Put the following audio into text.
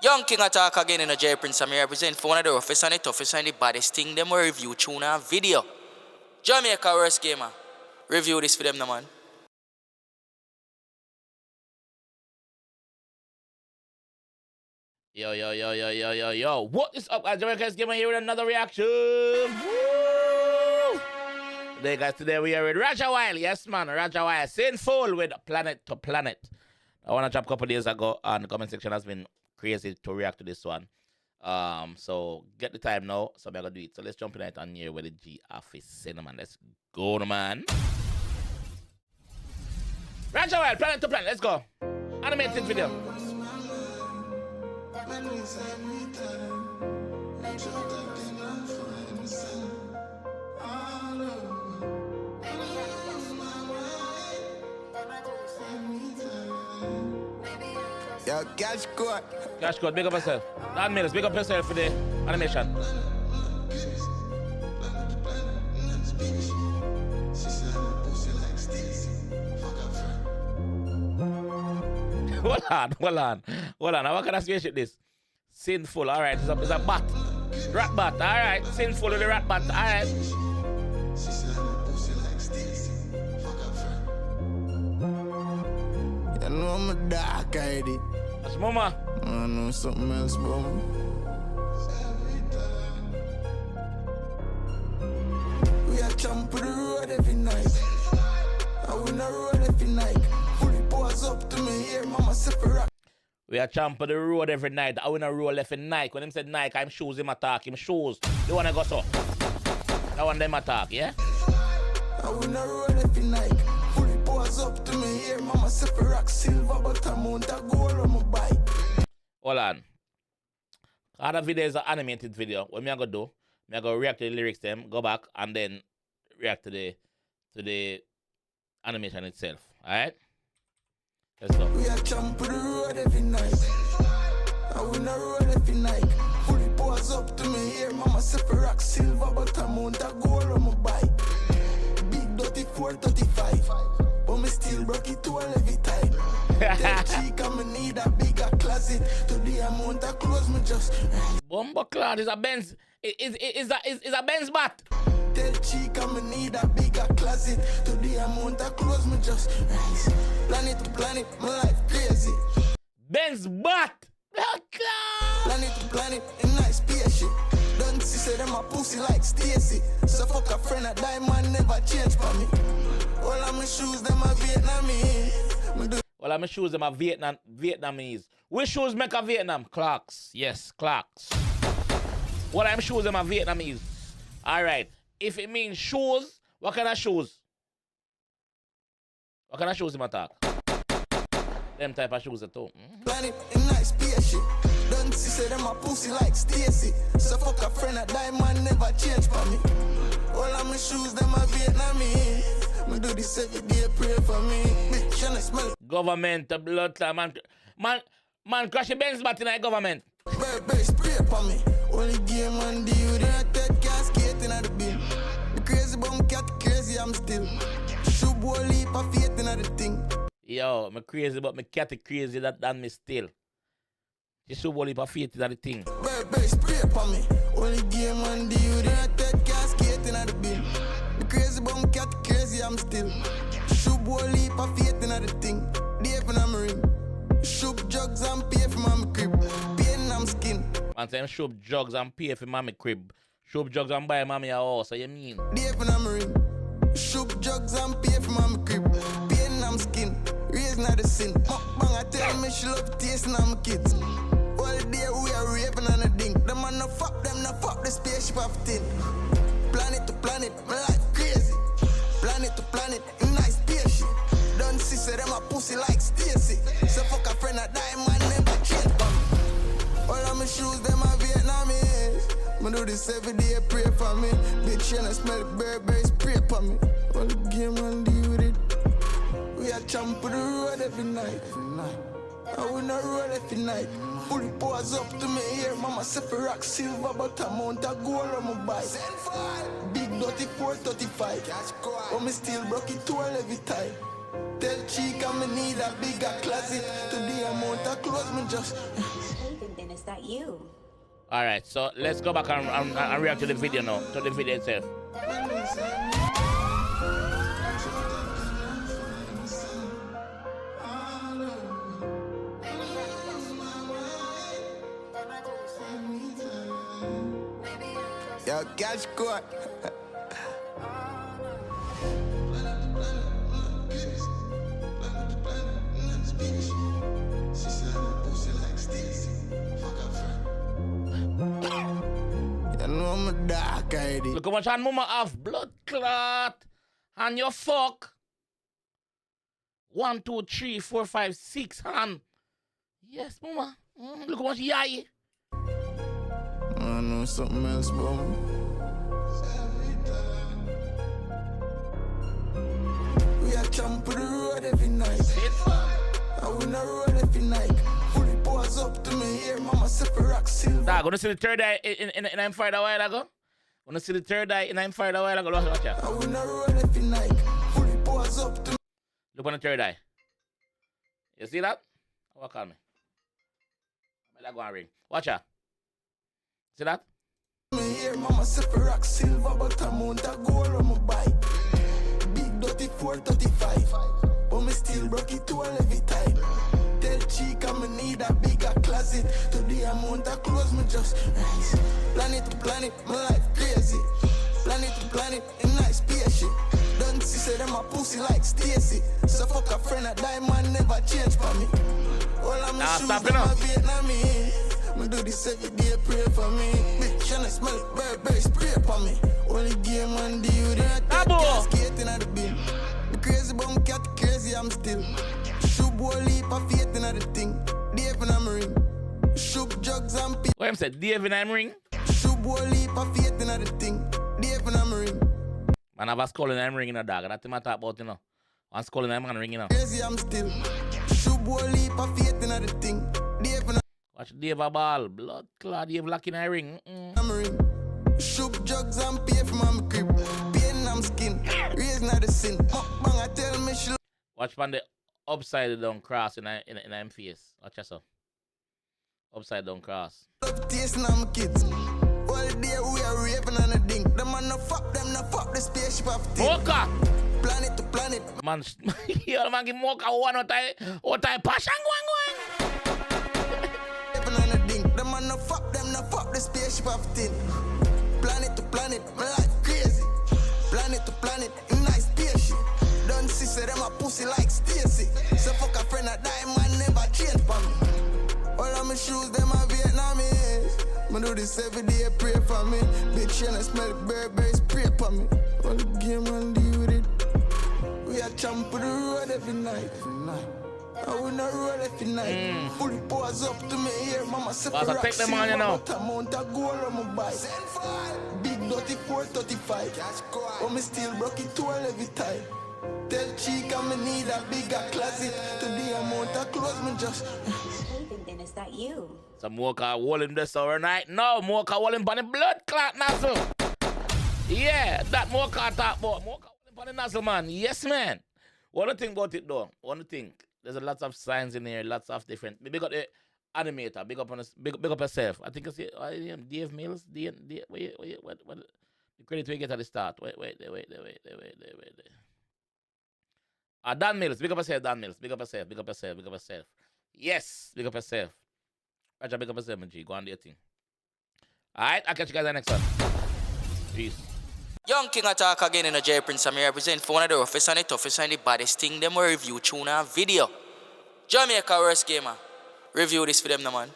Young King attack again in a J Prince. I'm represent for one of the roughest and the toughest and the baddest thing. Them will review tune and video. Jamaica worst gamer. Review this for them, no man. Yo. What is up, guys? JAMAICA'S gamer here with another reaction. Woo! Today we are with RajahWild. Yes, man. RajahWild. Sinful with Planet to Planet. I want to drop a couple days ago, and the comment section has been crazy to react to this one. So get the time now, so I'm gonna do it. So let's jump in on here with the G office cinnamon. Let's go, man. RajahWild, Planet to Planet, let's go. Animated video. Yo, Cash Code. Cash Code, big up yourself. Dan Mills, big up yourself for the animation. Hold on. How can I spaceship this? Sinful, alright, it's a bat. Rat bat, alright. Sinful with the rat bat, alright. You know I'm a dark ID. That's mama. I know something else, bro. We are jumping the road every night. I win a road every night. Fully pause up to me here, mama separate. We are champ on the road every night. I win a roll left in Nike. When him said Nike, I'm shoes him attack. Him shoes. They wanna go so. That one them attack, yeah? I win a road every night. Fully pause up to me here, mama separate silver, but I mount a gold on my bike. Hold on. Other video is an animated video. What me I gonna do? Me I go react to the lyrics them, go back, and then react to the animation itself. Alright? Let's go. We are jumping the road every night. I win a road every night. Fully pause up to me here, mama separate silver, but I mount a gold on my bike. Big dirty 435, but me still broke it to a every time. Tell chica me need a bigger closet. To the amount of clothes me just Bomba Cloud is a Benz. Is a Benz bat. Tell chica me need a bigger closet. To the amount of clothes me just rise. Planet to planet, my life crazy. Benz bat. Planet to planet, in nice spaceship. Don't see say them a pussy like Stacy. So fuck a friend, a diamond never change for me. All of my shoes, them a Vietnamese. All of my shoes them are Vietnamese. Which shoes make a Vietnam? Clarks. Yes, Clarks. What I'm shoes them are Vietnamese. Alright. If it means shoes, what kind of shoes? What kind of shoes them attack? Them type of shoes at all. Planet in nice spaceship. Don't see say them a pussy like Stacy. So fuck a friend, a diamond never change for me. All of my shoes, them a Vietnamese. Me do this every day, pray for me. Bitch, and I smell Government, the blood clot, man, crash the Benz bat in the government. Burberry spray for me. Only game on the you don't take cascade in the bin. The crazy bum cat crazy, I'm still. Shoe boy leap of faith in the thing. Yo, me crazy, but me cat crazy than me still. You should believe a faith in the thing. Burberry spray for me. Only game on the you don't take cascade in the bin. The crazy bum cat crazy, I'm still. Shoe boy leap of faith in the thing. Dave in my ring. Shoop jugs and pay for my crib. Pain I'm skin. Man say shoop jugs and pay for mommy crib. Shoop jugs and buy mommy a house. So you mean? Dave in my ring. Shoop jugs and pay for my crib. Pain I'm skin. Raising out the sin. Mukbang I tell me she love tasting on my kids. All day we are raving on a ding. Them man no fuck them, no fuck the spaceship of tin. Planet to planet, my life crazy. Planet to planet, in nice spaceship. Don't see say them a pussy like Stacy. So fuck a friend, a diamond never change for me. All of my shoes, them a Vietnamese. Me do this every day, pray for me. Bitch, and I smell Burberry spray for me. All the game and deal with it. We are jumping the road every night. I win a road every night. Fully pause up to me here, mama separate silver, but I mount a gold on my bike. Big dirty 435, but me still broke it to every time. Tell chica me need a bigger closet. To the amount of clothes me just is that you? All right, so let's go back and react to the video now, to the video itself. Yo, catch caught. You know I'm a dark ID. Look how much hand mama have blood clot. And your fuck. 1, 2, 3, 4, 5, 6 hand. Yes, mama. Look how much yai. I know something else, bro. We are jumping the road every night. I win the road every night. Fully pause up to me here, mama separate silver. Dog, gonna see the third eye in I'm fired a while ago? Wanna see the third eye in I'm fired a while ago? Watch out. I win the road every night. Fully pause up to me. Look on the third eye. You see that? What call me? I'm gonna ring. Watch out. See that? Me here, mama separate silver, but I'm on the gold on my bike. Big dirty 435, but me still broke it all every time. Tell chica me need a bigger closet. To the amount of clothes me just rise. Planet to planet, my life crazy. Planet to planet, in nice spaceship. Don't see say them a pussy like Stacy. So fuck a friend, a diamond never change for me. All of my shoes, them a Vietnamese. Me do this every day, pray for me. Bitch, and I smell it, Burberry spray for me. Only game and deal, then I take gas skating at the bin. Me crazy, but me cat crazy, I'm still. Shoot boy leap of faith in the thing. Dave in a ring. Shoot jugs and people. What him said? Dave in I'm ring? Shoot boy leap of faith in the thing. Dave in a ring. Man, I have a skull in I'm ring in a dog. That's what I talk about, you know. One skull in I'm ring, you know. Crazy, I'm still. Shoot boy leap of faith in the thing. Dave in a Watch Dave a ball. Blood clot, Dave lock in a ring. ring. Shoot jugs and pay for my crib. Pain I'm skin. Raising out the sin. Bang, I tell me she Watch from the upside down cross in I'm face. Watch yourself. Upside down cross. love tasting on my kids. All day we are raving on a ding. Them man no fuck them, no fuck the spaceship of thing. Mocha! Planet to planet. Man, yo, man, give Mocha one time passion going. Raving on a ding. Them man no fuck them, no fuck the spaceship of thing. Planet to planet, my life crazy. Planet to planet, in nice spaceship. Don't see say them a pussy like Stacy. So fuck a friend a diamond never change for me. All of my shoes them a Vietnamese. Me do this every day, pray for me. Bitch, and I smell Burberry spray for me. All the game and deal with it. We are jumping the road every night. I win the road every night. Fully pause up to me here, mama separate take them on, you know. but amount of gold on my bike. Big dirty 435. But me still broke it all every time. Tell chica me need a bigger closet. To the amount of clothes me just Sleeping then, is that you? Some Mocha wall him this overnight. No, Mocha wall him on the blood clot nozzle. Yeah, that Mocha talk about. Mocha wall him on the nozzle, man. Yes, man. What do you think about it, though? What do you think? There's a lot of signs in here, lots of different. Big up the animator, big up on us, big up yourself. I think it's Dave Mills. Wait, the credit we get at the start. Wait. Dan Mills, big up yourself, Dan Mills. Big up yourself. Yes, big up yourself. Rajah, big up yourself, my G. Go on do your thing. Alright, I'll catch you guys in the next one. Peace. Young King attack again in a J Prince. I'm here represent for one of the roughest and the toughest and the baddest thing. Them will review tune and video. Jamaica worst gamer. Review this for them, no man.